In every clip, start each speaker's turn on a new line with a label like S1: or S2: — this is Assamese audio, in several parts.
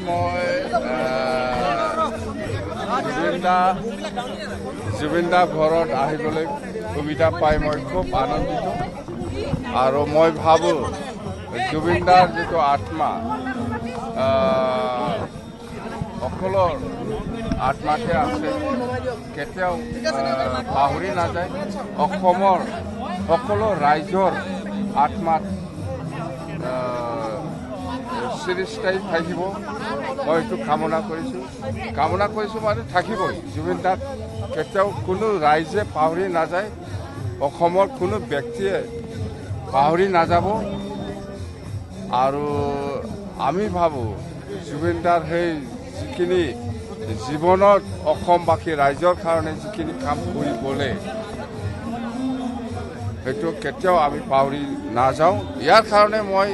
S1: মই জুবিন দা ঘৰত আহিবলৈ সুবিধা পাই মই খুব আনন্দিত আৰু মই ভাবোঁ জুবিন দাৰ যিটো আত্মা সকলৰ আত্মাতে আছে, কেতিয়াও পাহৰি নাযায়। অসমৰ সকলো ৰাইজৰ আত্মাত চিৰস্থায়ী থাকিব, মই এইটো কামনা কৰিছোঁ মানে থাকিবই। জুবিন দাক কেতিয়াও কোনো ৰাইজে পাহৰি নাযায়, অসমৰ কোনো ব্যক্তিয়ে পাহৰি নাযাব। আৰু আমি ভাবোঁ জুবিন দাৰ সেই যিখিনি জীৱনত অসমবাসী ৰাইজৰ কাৰণে যিখিনি কাম কৰি গ'লে সেইটো কেতিয়াও আমি পাহৰি নাযাওঁ। ইয়াৰ কাৰণে মই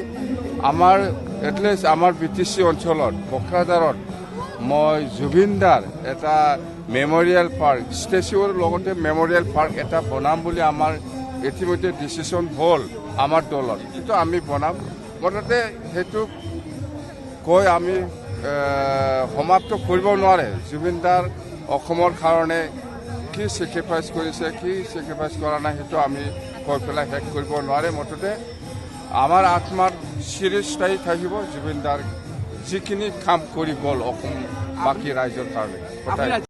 S1: এটলিষ্ট আমাৰ BTC অঞ্চলত কোকৰাঝাৰত মই জুবিন দাৰ এটা মেমৰিয়েল পাৰ্ক, ষ্টেচুৰ লগতে মেমৰিয়েল পাৰ্ক এটা বনাম বুলি আমাৰ ইতিমধ্যে ডিচিশ্যন হ'ল আমাৰ দলত, কিন্তু আমি বনাম। মুঠতে সেইটো কৈ আমি সমাপ্ত কৰিব নোৱাৰে। জুবিন দাৰ অসমৰ কাৰণে কি চেক্ৰিফাইচ কৰিছে, কি চেক্ৰিফাইচ কৰা নাই, সেইটো আমি কৈ পেলাই শেষ কৰিব নোৱাৰে। মুঠতে আমাৰ আত্মাত চিৰস্থায়ী থাকিব জুবিন দাৰ যিখিনি কাম কৰি গ'ল অসম বাকী ৰাইজৰ কাৰণে।